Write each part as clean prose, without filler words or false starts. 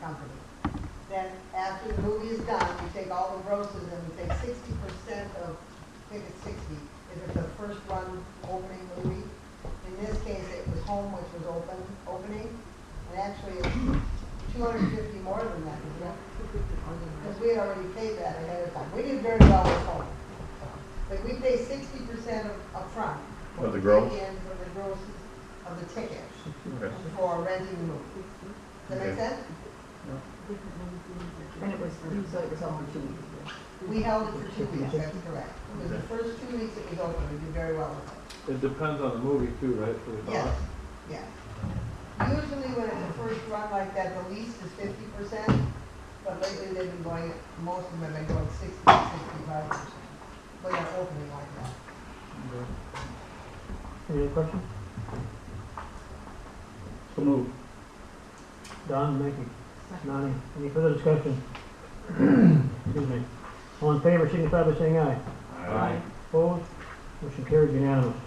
company. Then after the movie is done, we take all the grosses and we take 60% of, I think it's 60, if it's a first run opening movie. In this case, it was Home, which was opening, and actually it's 250 more than that, isn't it? Because we had already paid that ahead of time. We did very well with Home. But we pay 60% up front. Of the gross? For the grosses of the ticket Okay. for renting the movie. Does that make Okay. sense? And it was, so it was only 2 weeks. We held it for 2 weeks, that's correct. It was the first 2 weeks it was open, we did very well with it. It depends on the movie too, right, for the Yes, cost? yes. Usually when it's a first run like that, the least is 50%, but lately they've been going, most of them have been going 60 to 65%. When they're opening like that. Any other questions? So move. Don, thank you. Nani, any further discussion? Excuse me. All in favor, signify by saying aye. Aye. Opposed? Motion carried unanimous.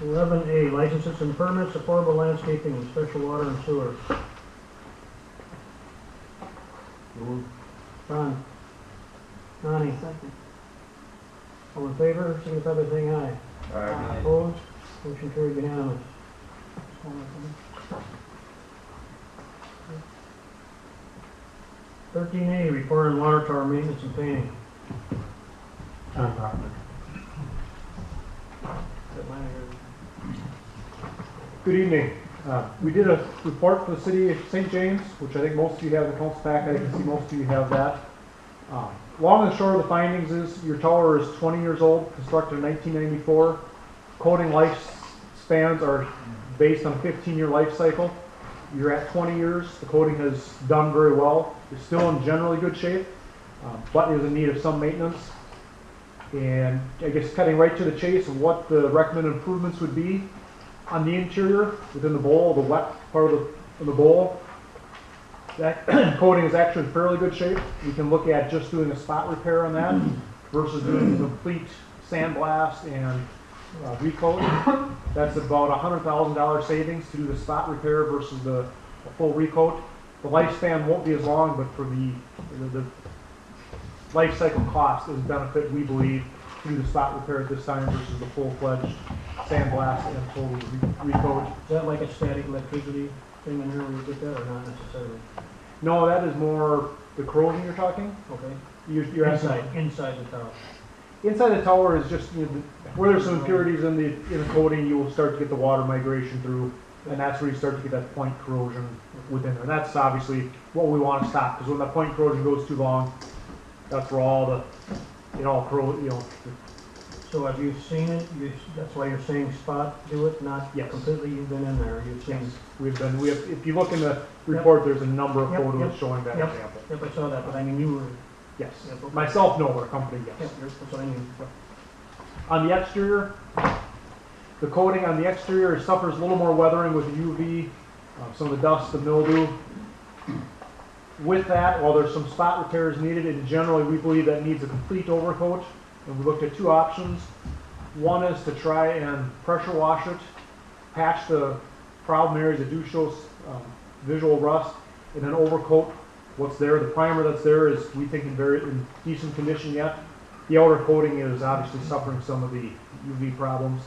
11A, licenses and permits, affordable landscaping and special water and sewer. Move. Don. Nani, all in favor, signify by saying aye. Aye. Opposed? Motion carried unanimous. 13A, repair and water tower maintenance and painting. John Proctor. Good evening. We did a report for the city of St. James, which I think most of you have in the council packet. I can see most of you have that. Long and short of the findings is your tower is 20 years old, constructed in 1994. Coating lifespans are based on a 15-year life cycle. You're at 20 years. The coating has done very well. It's still in generally good shape, but is in need of some maintenance. And I guess cutting right to the chase of what the recommended improvements would be on the interior, within the bowl, the wet part of the bowl, that coating is actually in fairly good shape. We can look at just doing a spot repair on that versus doing a complete sandblast and recoat. That's about $100,000 savings to do the spot repair versus the full recoat. The lifespan won't be as long, but for the life cycle cost is a benefit, we believe, to do the spot repair at this time versus the full-fledged sandblast and total recoat. Is that like a static electricity thing in there where you get that, or not necessarily? No, that is more the corrosion you're talking. Okay. You're asking Inside the tower. inside the tower is just, you know, where there's some impurities in the coating, you will start to get the water migration through, and that's where you start to get that point corrosion within there. And that's obviously what we want to stop, because when that point corrosion goes too long, that's where all the, it all corrodes, you know. So have you seen it? That's why you're saying spot do it, not Yes. completely, you've been in there, you've seen? We have, if you look in the report, there's a number of Yep, photos yep, showing that yep. example. Yep, I saw that, but I mean, you were, Yes. Yep, okay. Myself, no, but a company, yep, yes. that's what I mean. On the exterior, the coating on the exterior suffers a little more weathering with UV, some of the dust, the mildew. With that, while there's some spot repairs needed, and generally we believe that needs a complete overcoat, and we looked at two options. One is to try and pressure wash it, patch the problem areas that do show visual rust, and then overcoat what's there. The primer that's there is, we think, in decent condition yet. The outer coating is obviously suffering some of the UV problems,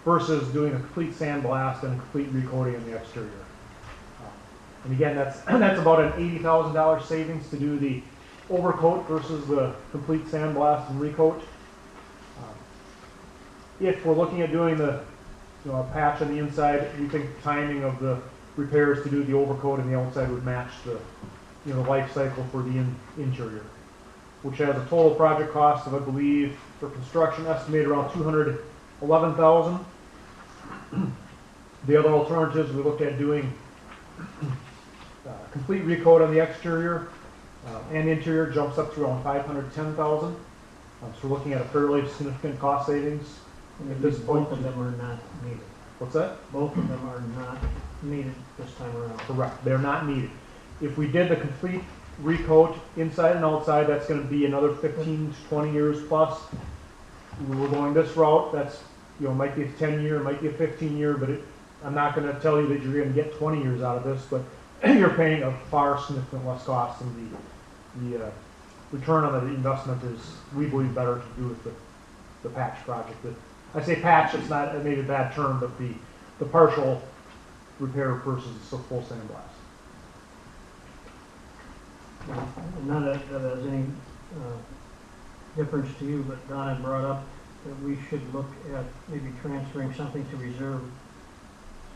versus doing a complete sandblast and a complete recoating on the exterior. And again, that's about an $80,000 savings to do the overcoat versus the complete sandblast and recoat. If we're looking at doing the a patch on the inside, we think the timing of the repairs to do the overcoat on the outside would match the the life cycle for the interior, which has a total project cost of, I believe, for construction estimated around $211,000. The other alternatives, we looked at doing complete recoat on the exterior and interior, jumps up to around $510,000. So we're looking at a fairly significant cost savings at this point. Both of them are not needed. What's that? Both of them are not needed this time around. Correct. They're not needed. If we did the complete recoat inside and outside, that's going to be another 15 to 20 years plus. We're going this route. That's might be a 10-year, might be a 15-year, but I'm not going to tell you that you're going to get 20 years out of this. But you're paying a far significant less cost, and the return on the investment is, we believe, better to do with the patch project. I say patch, it's not maybe a bad term, but the partial repair versus the full sandblast. None of that has any difference to you, but Don had brought up that we should look at maybe transferring something to reserve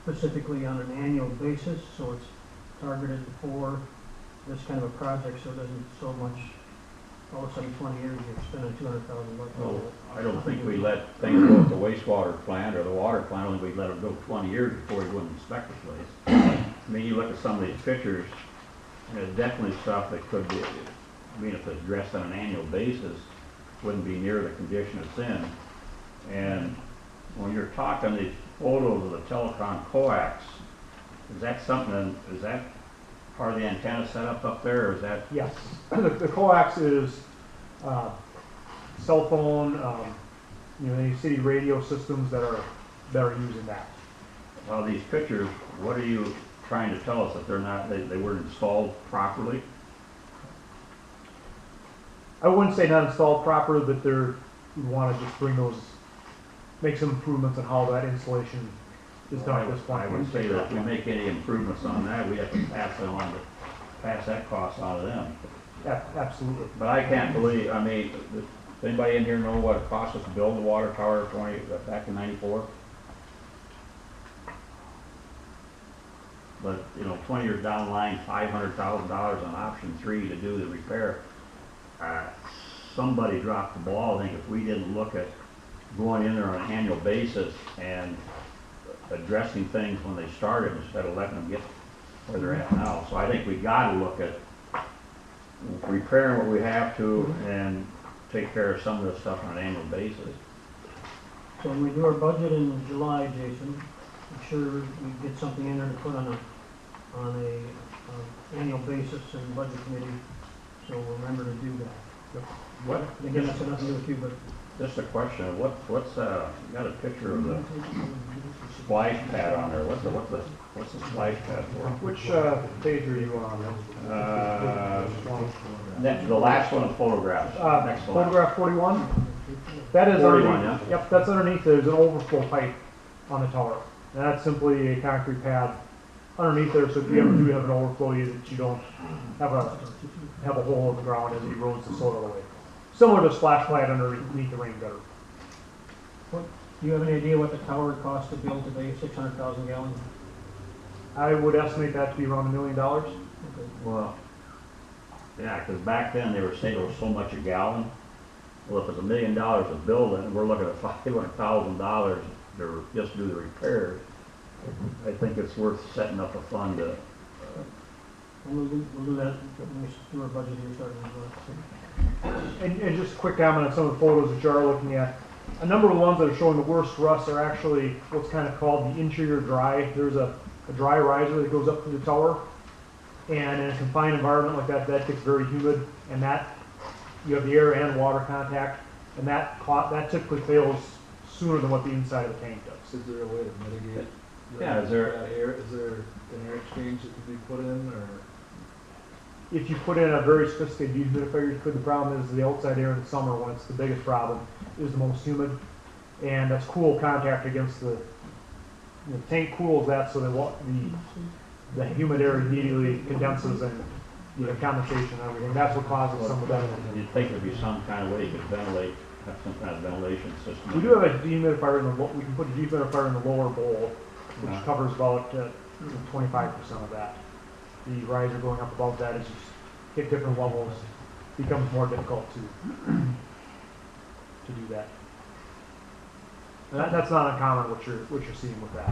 specifically on an annual basis, so it's targeted for this kind of a project, so it doesn't so much, all of a sudden 20 years you're spending $200,000. Well, I don't think we let things go at the wastewater plant or the water plant, only we let them go 20 years before we go and inspect the place. I mean, you look at some of these pictures, and there's definitely stuff that could be, I mean, if it's addressed on an annual basis, wouldn't be near the condition it's in. And when you're talking these photos of the telecom coax, is that something, is that part of the antenna setup up there, or is that? Yes, the coax is cell phone, any city radio systems that are using that. Well, these pictures, what are you trying to tell us, that they're not, they weren't installed properly? I wouldn't say not installed properly, but we want to just bring those, make some improvements on how that installation is done at this point. I would say that if we make any improvements on that, we have to pass that cost on to them. Absolutely. But I can't believe, I mean, does anybody in here know what it cost us to build the water tower back in '94? But, 20 years down the line, $500,000 on option 3 to do the repair. Somebody dropped the ball. I think if we didn't look at going in there on an annual basis and addressing things when they started instead of letting them get where they're at now. So I think we gotta look at repairing what we have to and take care of some of this stuff on an annual basis. So when we do our budget in July, Jason, I'm sure we get something in there to put on a annual basis in the budget committee, so remember to do that. What? Again, that's nothing to do with you, but Just a question, what's you got a picture of the splash pad on there, what's the splash pad for? Which page are you on? The last one of photographs, next to last. Photograph 41? That is 41, underneath, yeah. Yep, that's underneath, there's an overflow pipe on the tower. And that's simply a concrete pad underneath there, so if you ever do have an overflow, you don't have a hole in the ground as it erodes the soil away. Similar to splash pad underneath the rain gutter. do you have any idea what the tower cost to build today, 600,000 gallons? I would estimate that to be around $1 million. Okay. Well, yeah, because back then they were saying it was so much a gallon. Well, if it's $1 million to build it, and we're looking at $500,000 to just do the repairs, I think it's worth setting up a fund to, We'll do that when we do our budget here starting in July. And just a quick comment on some of the photos that you are looking at. A number of the ones that are showing the worst rust are actually what's kind of called the interior dry. There's a dry riser that goes up to the tower. And in a confined environment like that, that gets very humid, and that you have the air and water contact, and that typically fails sooner than what the inside of the tank does. Is there a way to mitigate? Yeah, is there- Is there an air exchange that could be put in, or? If you put in a very sophisticated dehumidifier, you could. The problem is the outside air in the summer, when it's the biggest problem, is the most humid, and that's cool contact against the tank cools that, so the humid air immediately condenses and condensation and everything. That's what causes some of that. you'd think there'd be some kind of way you could ventilate, have some kind of ventilation system. We do have a dehumidifier we can put a dehumidifier in the lower bowl, which covers about 25% of that. The riser going up above that, as you hit different levels, becomes more difficult to do that. And that's not uncommon what you're seeing with that.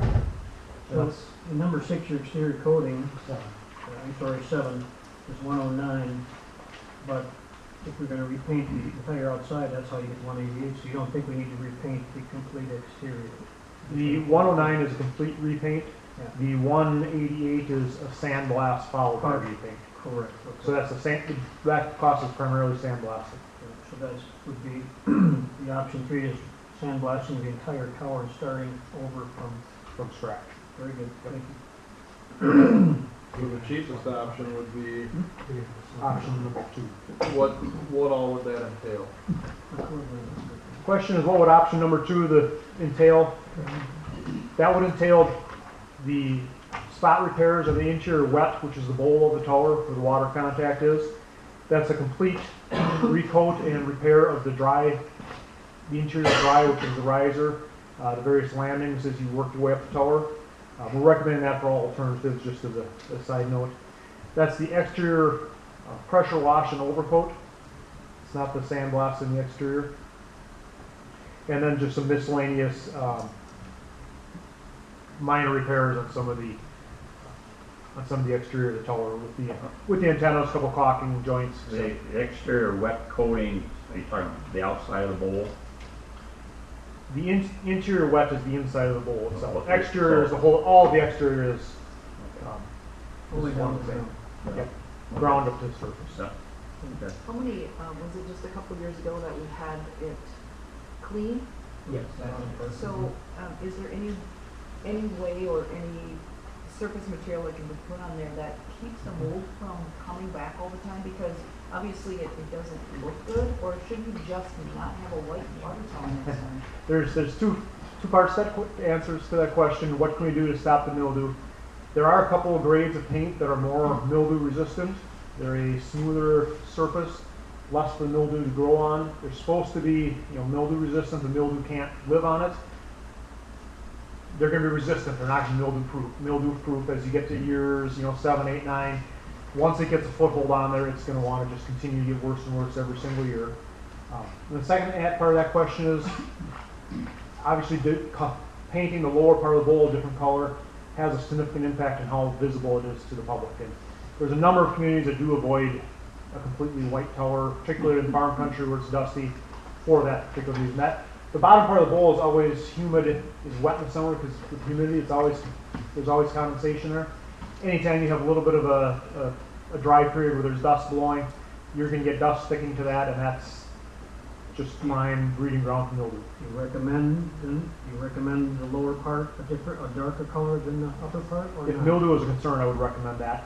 So in number 6, your exterior coating, I'm sorry, 7, is 109, but if we're gonna repaint the entire outside, that's how you get 188, so you don't think we need to repaint the complete exterior? The 109 is a complete repaint. Yeah. The 188 is a sandblast followed by Partial. repaint. Correct. Okay. So that's that cost is primarily sandblasting. So that would be, the option 3 is sandblasting the entire tower starting over from, From scratch. very good, thank you. So the cheapest option would be, Option number 2. what all would that entail? Question is, what would option number 2 entail? That would entail the spot repairs of the interior wet, which is the bowl of the tower where the water contact is. That's a complete recoat and repair of the interior dry, which is the riser, the various landings as you work your way up the tower. We're recommending that for all alternatives, just as a side note. That's the exterior pressure wash and overcoat. It's not the sandblast in the exterior. And then just some miscellaneous minor repairs on some of the exterior of the tower with the antennas, a couple caulking joints. The exterior wet coating, are you talking the outside of the bowl? The interior wet is the inside of the bowl itself. Okay. Exterior is the whole. All the exterior is Only down one the thing. ground. Yep. Ground up to the surface. Yeah. Okay. How many, was it just a couple years ago that we had it clean? Yes. So, is there any way or any surface material that can be put on there that keeps the mold from coming back all the time? Because obviously it doesn't look good, or shouldn't you just not have a white water tower next time? There's two parts to answers to that question. What can we do to stop the mildew? There are a couple of grades of paint that are more mildew resistant. They're a smoother surface, less for mildew to grow on. They're supposed to be, mildew resistant. The mildew can't live on it. They're going to be resistant. They're not mildew proof as you get to years, 7, 8, 9. Once it gets a foothold on there, it's going to want to just continue to get worse and worse every single year. And the second part of that question is, obviously, painting the lower part of the bowl a different color has a significant impact on how visible it is to the public. And there's a number of communities that do avoid a completely white tower, particularly in farm country where it's dusty, for that particular reason. The bottom part of the bowl is always humid, is wet in the summer because with humidity, there's always condensation there. Anytime you have a little bit of a dry period where there's dust blowing, you're going to get dust sticking to that, and that's just prime breeding ground for mildew. You recommend the lower part a darker color than the upper part, or If not? mildew is a concern, I would recommend that,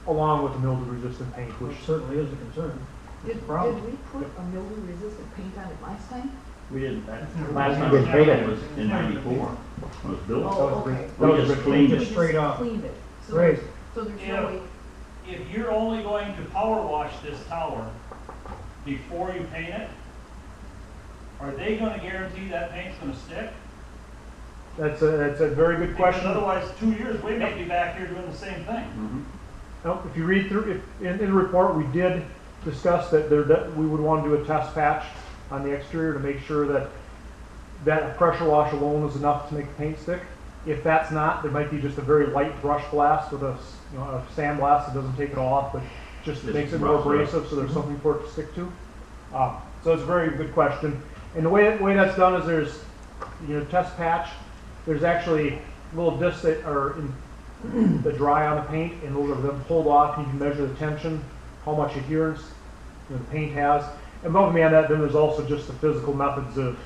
along with the mildew-resistant paint, which Which certainly is a concern. Did Problem. we put a mildew-resistant paint on it last time? We didn't, Last time we painted it was in '94, when it was built. Oh, okay. that was We just a cleaned We it. Just straight just off. cleaned it. So Great. there's- So there's no way, If you're only going to power wash this tower before you paint it, are they gonna guarantee that paint's gonna stick? That's a very good Because question. otherwise, 2 years, we may be back here doing the same thing. Mhm. Now, if you read through, in the report, we did discuss that we would want to do a test patch on the exterior to make sure that pressure wash alone is enough to make the paint stick. If that's not, there might be just a very light brush blast with a sand blast that doesn't take it off, but just Just makes it more rubs it. abrasive, so there's something for it to stick to. So it's a very good question. And the way that's done is there's, test patch. There's actually little discs that are that dry on the paint, and those are then pulled off. You can measure the tension, how much adherence the paint has. And above and beyond that, then there's also just the physical methods of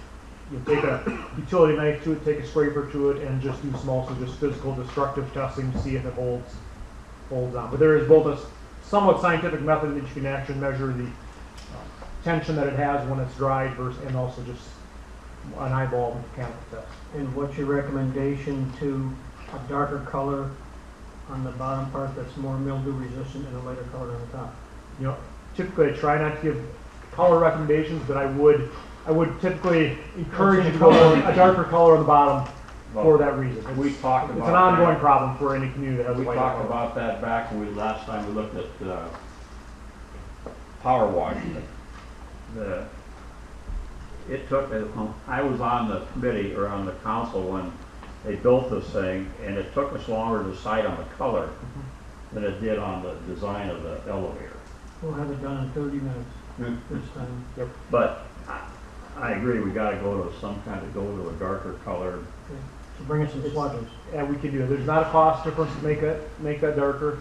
take a utility knife to it, take a scraper to it, and just do some also just physical destructive testing to see if it holds on. But there is both a somewhat scientific method that you can actually measure the tension that it has when it's dried and also just an eyeball mechanical test. And what's your recommendation to a darker color on the bottom part that's more mildew resistant and a lighter color on the top? Typically I try not to give color recommendations, but I would typically encourage you to go with a darker color on the bottom for that reason. We talked about It's an ongoing that. problem for any community that has a We white talked color. about that back when last time we looked at power washing. It took, I was on the committee or on the council when they built this thing, and it took us longer to decide on the color than it did on the design of the elevator. We'll have it done in 30 minutes this time. But I agree, we gotta go to a darker color. So bring us some swatches. Yeah, we can do it. There's not a cost difference to make that darker.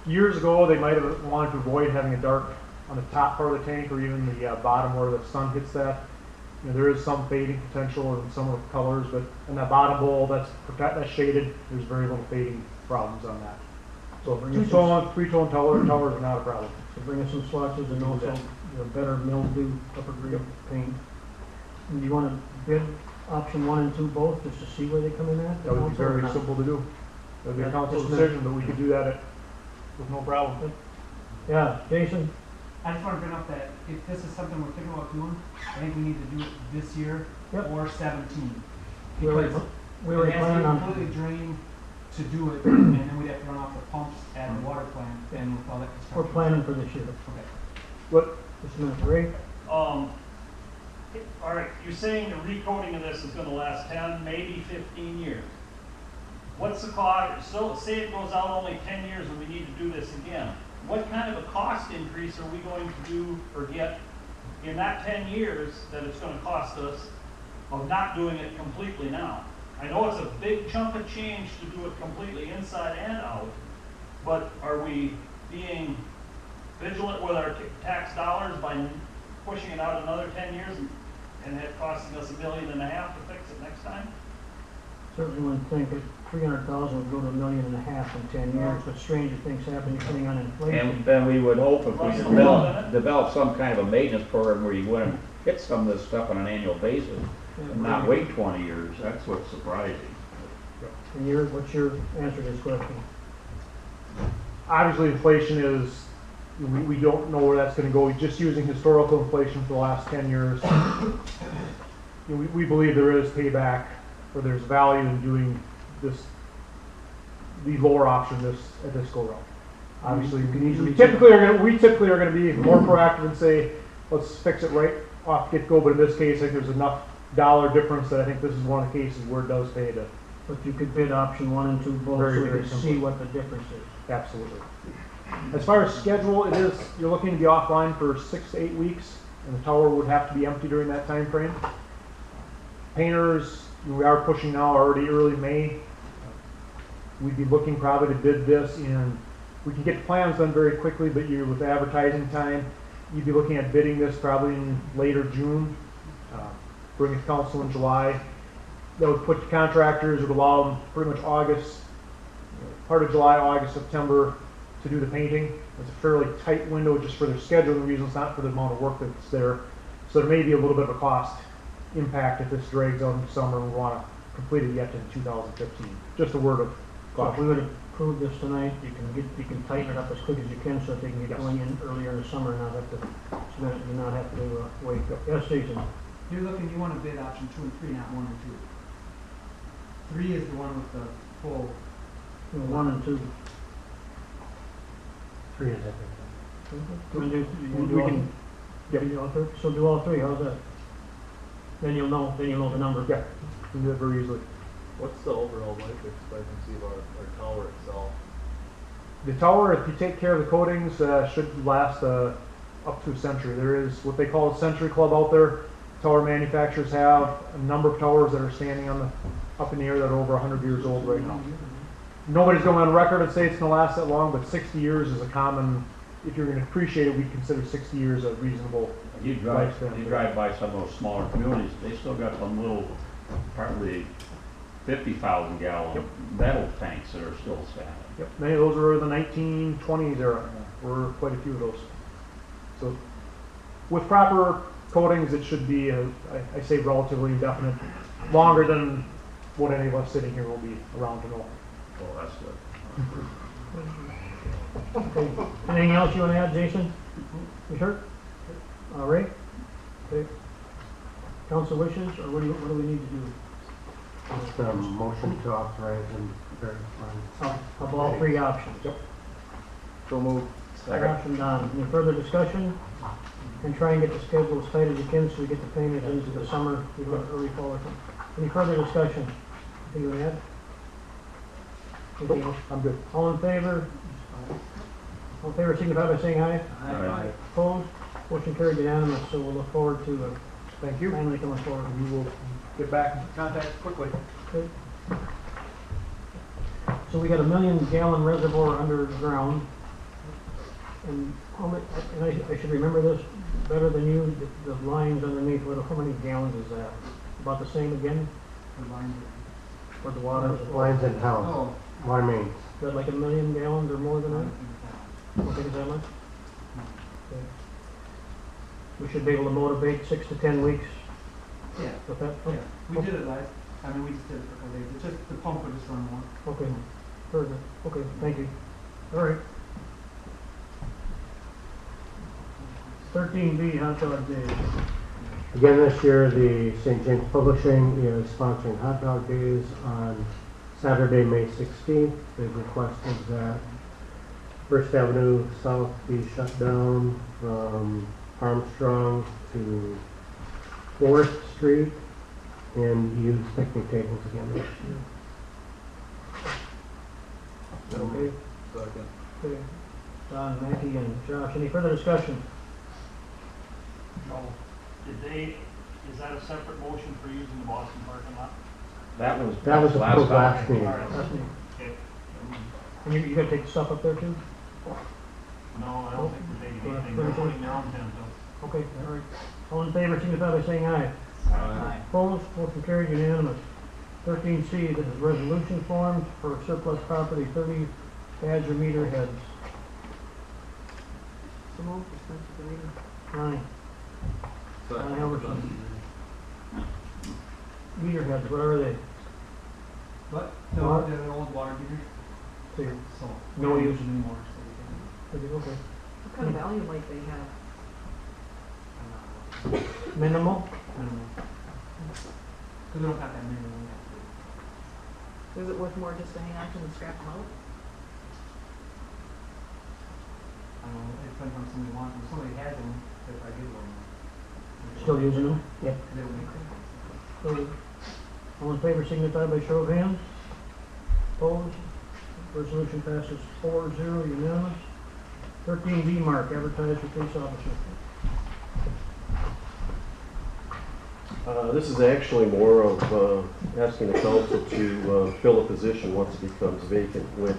Years ago, they might have wanted to avoid having a dark on the top part of the tank or even the bottom where the sun hits that. There is some fading potential in some of the colors, but in that bottom bowl that's shaded, there's very little fading problems on that. So Bring two us tone, three tone towers are not a problem. So bring us some swatches and also the better mildew upper grade paint. And do you wanna bid option 1 and 2 both, just to see where they come in at? That would be council, or very not? simple to do. That'd be a Yeah, council just a decision, but we could do that with no problem. Yeah, Jason? I just want to bring up that if this is something we're thinking about doing, I think we need to do it this year Yep. or 17. We already, Because we already it has planned to be on, completely drained to do it, and then we'd have to run off the pumps at the water plant and with all that we're construction. planning for this year. Okay. What, Just a minute, Ray? All right, you're saying the recoating of this is gonna last 10, maybe 15 years. What's the cost, so say it goes out only 10 years and we need to do this again. What kind of a cost increase are we going to do or get in that 10 years that it's gonna cost us of not doing it completely now? I know it's a big chunk of change to do it completely inside and out, but are we being vigilant with our tax dollars by pushing it out another 10 years and it costing us $1.5 million to fix it next time? Certainly wouldn't think that 300,000 would go to $1.5 million in 10 years, but stranger things happen depending on inflation. And then we would hope if we Russell, you want it? develop some kind of a maintenance program where you wouldn't hit some of this stuff on an annual basis and not wait 20 years, that's what's surprising. And what's your answer to this question? obviously inflation is, we don't know where that's gonna go. Just using historical inflation for the last 10 years, we believe there is payback, or there's value in doing this, the lower option at this go round. Obviously, we typically are gonna be more proactive and say, let's fix it right off get-go, but in this case, I think there's enough dollar difference that I think this is one of the cases where it does pay to. But you could bid option 1 and 2 both, Very, so we very can simple. see what the difference is. Absolutely. As far as schedule, you're looking to be offline for 6 to 8 weeks, and the tower would have to be empty during that time frame. Painters, we are pushing now already early May. We'd be looking probably to bid this we can get plans done very quickly, but with advertising time, you'd be looking at bidding this probably in later June, bring it to council in July. That would put the contractors, would allow them pretty much August, part of July, August, September to do the painting. It's a fairly tight window just for their scheduling reasons, not for the amount of work that's there. So there may be a little bit of a cost impact if this drags out into summer and we want to complete it yet in 2015. Just a word of So if caution. we would approve this tonight, you can tighten it up as quick as you can so that they can get Yes. going in earlier in the summer and not have to submit it and not have to wait. Yes, Jason? You want to bid option 2 and 3, not 1 and 2. 3 is the one with the full. 1 and 2. 3 is, I think. You wanna do We all- can- you can do all 3? So do all 3, how's that? Then you'll know the number. Yeah, we can do it very easily. What's the overall life expectancy of our tower itself? The tower, if you take care of the coatings, should last up to a century. There is what they call a century club out there. Tower manufacturers have a number of towers that are standing up in the air that are over 100 years old right now. Nobody's going on record and say it's going to last that long, but 60 years is a common, if you're going to appreciate it, we consider 60 years a reasonable. You drive by some of those smaller communities, they still got some little, probably 50,000 gallon metal tanks that are still standing. Yep, many of those are the 1920s era. Were quite a few of those. So with proper coatings, it should be, I say relatively indefinite, longer than what any of us sitting here will be around to know. Oh, that's good. Okay. Anything else you want to add, Jason? You sure? All right. Okay. Council wishes, or what do we need to do? Just a motion to authorize and verify. Of all 3 options. Yep. So move. Option done. Any further discussion? And try and get the schedule as tight as you can so we get the painters into the summer, we go early fall or something. Any further discussion? Anything you want to add? Anything else? I'm good. All in favor? All in favor, signify by saying aye. Aye. Opposed? Motion carried unanimous, so we'll look forward to Thank you. finally coming forward. We will get back in contact quickly. Okay. So we got a 1 million gallon reservoir underground. And I should remember this better than you, the lines underneath, how many gallons is that? About the same again The lines for the water? Lines in town. Oh, Water mains. Is that like 1 million gallons or more than that? Don't think it's that much? Okay. We should be able to motivate 6 to 10 weeks Yeah, with that? yeah, we did it last, I mean, we just did it for a couple days, it's just, the pump would just run more. Okay, very good. Okay, thank you. All right. 13B, hot dog days. Again, this year, the St. James Publishing is sponsoring hot dog days on Saturday, May 16th. They've requested that First Avenue South be shut down from Armstrong to 4th Street and use picnic tables again this year. Okay, Second. okay. Don, Mackey, and Josh, any further discussion? No. Is that a separate motion for using the Boston parking lot? That was. That was last approved time. last meeting. All right. That's me. Okay. And you gotta take the stuff up there too? No, I don't think we're taking anything, they're putting their own tent up. Okay, all right. All in favor, signify by saying aye. Aye. Opposed, motion carried unanimous. 13C, this is resolution forms for surplus property, 30 Badger meter heads. So move for Spencer Reader. Aye. Second. Halverson. Meter heads, what are they? But, Water? they're the old water meters, So you're- so. No we don't use. use them anymore, so we can, okay. What kind of value might they have? Minimal? I don't know. Cause we don't have that many, we have to. Is it worth more just to hang on to and scrap them out? I don't know, it depends on somebody wants them, if somebody has them, if I give them. Still using them? Yep. They don't make sense. So, all in favor, signify by show of hands. Opposed? Resolution passes 4-0, unanimous. 13B, Mark, advertise for police officer. This is actually more of asking the council to fill a position once it becomes vacant, which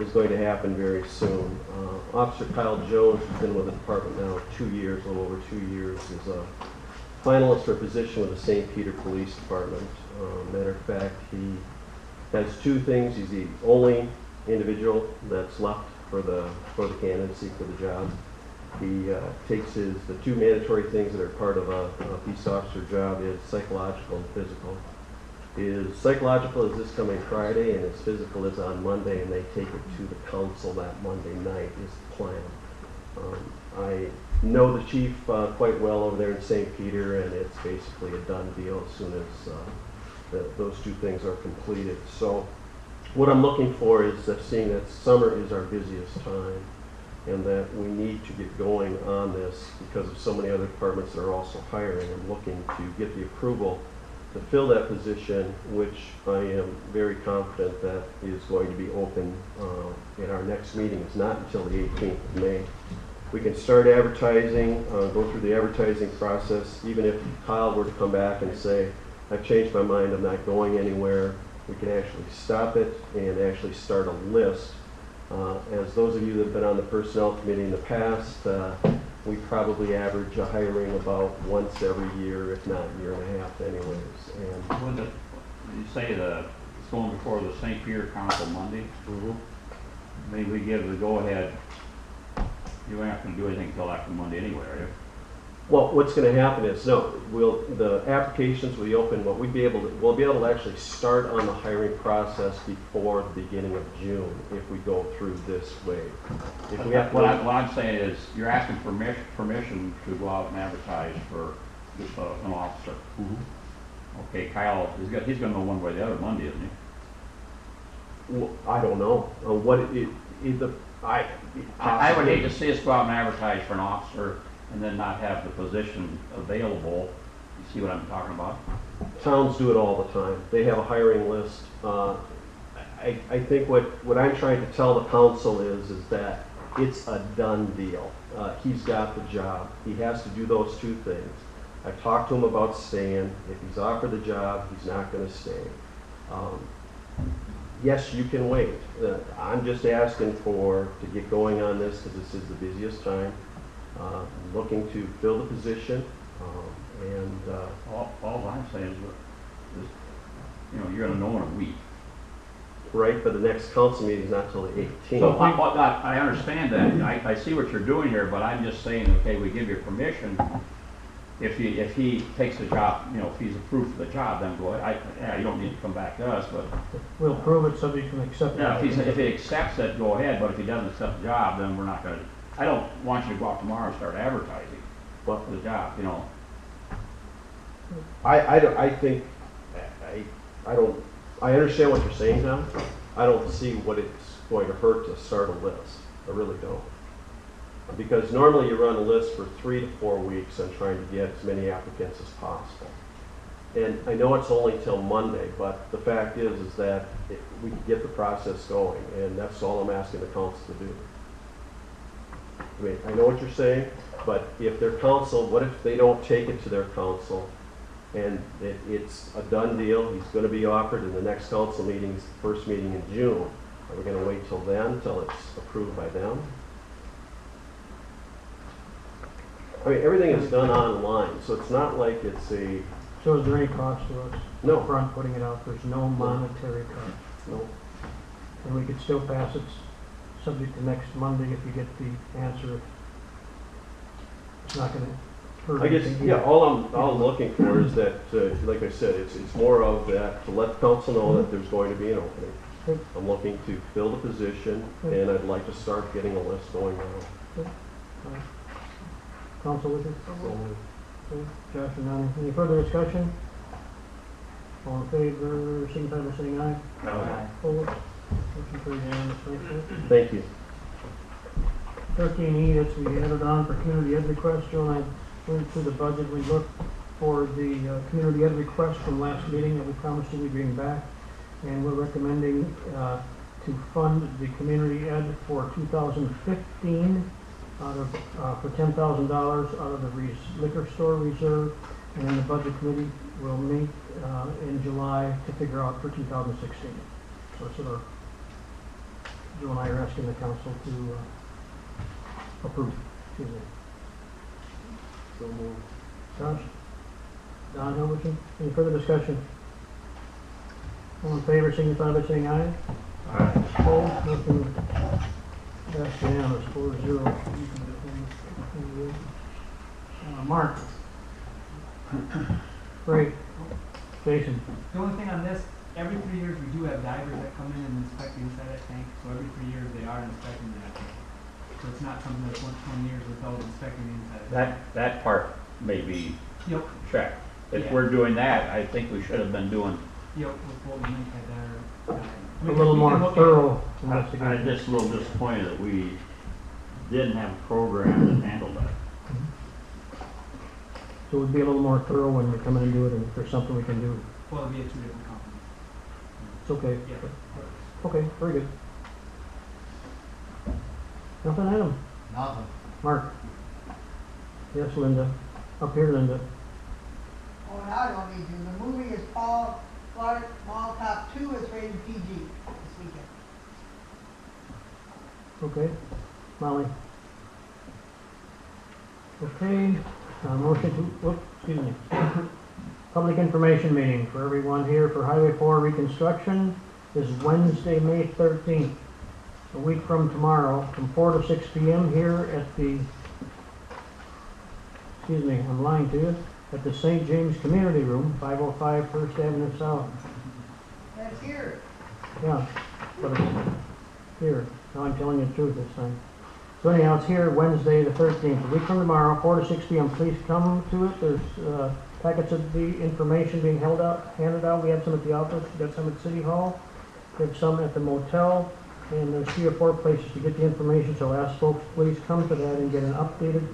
is going to happen very soon. Officer Kyle Jones, who's been with the department now 2 years, a little over 2 years, is a finalist for a position with the St. Peter Police Department. Matter of fact, he has two things. He's the only individual that's left for the candidacy for the job. He takes the two mandatory things that are part of a peace officer job is psychological and physical. His psychological is this coming Friday, and his physical is on Monday, and they take it to the council that Monday night is the plan. I know the chief quite well over there in St. Peter, and it's basically a done deal as soon as those two things are completed. So what I'm looking for is seeing that summer is our busiest time, and that we need to get going on this because of so many other departments that are also hiring. I'm looking to get the approval to fill that position, which I am very confident that is going to be open in our next meeting. It's not until the 18th of May. We can start advertising, go through the advertising process. Even if Kyle were to come back and say, I've changed my mind, I'm not going anywhere, we can actually stop it and actually start a list. As those of you that have been on the personnel committee in the past, we probably average a hiring about once every year, if not a year and a half anyways. And When you say it's going before the St. Peter Council Monday, maybe we give the go-ahead, you aren't gonna do anything until after Monday anyway, are you? well, what's going to happen is, the applications will be open, but we'll be able to actually start on the hiring process before the beginning of June if we go through this way. If we have What I'm saying is, you're asking permission to go out and advertise for an officer. Okay, Kyle, he's gonna know one way or the other Monday, isn't he? Well, I don't know. I would hate to see us go out and advertise for an officer and then not have the position available. You see what I'm talking about? Towns do it all the time. They have a hiring list. I think what I'm trying to tell the council is that it's a done deal. He's got the job. He has to do those two things. I've talked to him about staying. If he's offered the job, he's not going to stay. Yes, you can wait. I'm just asking to get going on this because this is the busiest time. Looking to fill the position, and All I'm saying is, you're gonna know in a week. right? But the next council meeting is not till the So 18th. I understand that, I see what you're doing here, but I'm just saying, okay, we give you permission. If he takes the job, you know, if he's approved for the job, then go ahead. Yeah, you don't need to come back to us, but, We'll prove it subject to acceptance. yeah, if he accepts it, go ahead, but if he doesn't accept the job, then we're not gonna, I don't want you to go out tomorrow and start advertising for the job, you know. I think, I understand what you're saying, Tom. I don't see what it's going to hurt to start a list. I really don't. Because normally you run a list for 3 to 4 weeks and trying to get as many applicants as possible. And I know it's only till Monday, but the fact is that we can get the process going, and that's all I'm asking the council to do. I mean, I know what you're saying, but if their council, what if they don't take it to their council and it's a done deal, he's gonna be offered in the next council meeting, the first meeting in June? Are we gonna wait till then, till it's approved by them? I mean, everything is done online, so it's not like it's a, So is there any cost to us? No. Upfront putting it out, there's no monetary cost. no, And we could still pass it subject to next Monday if you get the answer. It's not gonna hurt I guess, anything yeah, either. all I'm looking for is that, like I said, it's more of that, to let the council know that there's going to be an opening. Good. I'm looking to fill the position, and I'd like to start getting a list going now. Council with it? Okay. Josh and Donnie, any further discussion? All in favor, signify by saying aye. Opposed? Motion carried unanimously. Thank you. 13E, that's we added on for community ed request. Joe and I went through the budget. We looked for the community ed request from last meeting that we promised you we'd bring back. And we're recommending to fund the community ed for 2015 out of, for $10,000 out of the liquor store reserve. And then the budget committee will meet in July to figure out for 2016. So that's what our, Joe and I are asking the council to approve. Excuse me. So moved. Josh? Don Hilberson? Any further discussion? All in favor, signify by saying aye. Aye. Opposed? Motion passed unanimous, 4-0. Mark? Great. Jason? The only thing on this, every 3 years we do have divers that come in and inspect the inside of that tank, so every 3 years they are inspecting that tank. So it's not something that's 20 years without inspecting the inside of the tank. That part may be Yep, checked. If Yeah. we're doing that, I think we should have been doing, yep, with what we make at our. A little more thorough I'm investigation. just a little disappointed that we didn't have a program that handled that. So it would be a little more thorough when we come in and do it, and if there's something we can do, Well, it'll be at 2 different companies. it's okay. Yeah. Okay, very good. Nothing, Adam? Nothing. Mark? Yes, Linda. Up here, Linda. Oh, now I don't need to. The movie is Paul Blart Mall Cop 2 is rated PG this weekend. Okay. Molly? Okay, motion to, whoops, excuse me. Public information meeting for everyone here for Highway 4 reconstruction is Wednesday, May 13th, a week from tomorrow, from 4 to 6 p.m. here at the, excuse me, I'm lying to you, at the St. James Community Room, 505 First Avenue South. That's here. Yeah, but it's here. Now I'm telling you the truth this time. So anyhow, it's here Wednesday the 13th, a week from tomorrow, 4 to 6 p.m. Please come to it. There's packets of the information being handed out. We have some at the office, we got some at City Hall, we have some at the motel, and there's 3 or 4 places to get the information. So ask folks, please come to that and get an updated,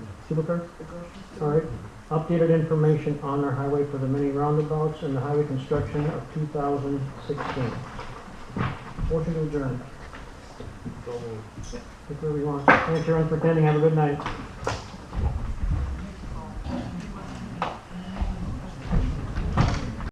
all right, updated information on our highway for the many roundabouts and the highway construction of 2016. Motion to adjourn. So moved. Take where we want. Thanks everyone for attending. Have a good night.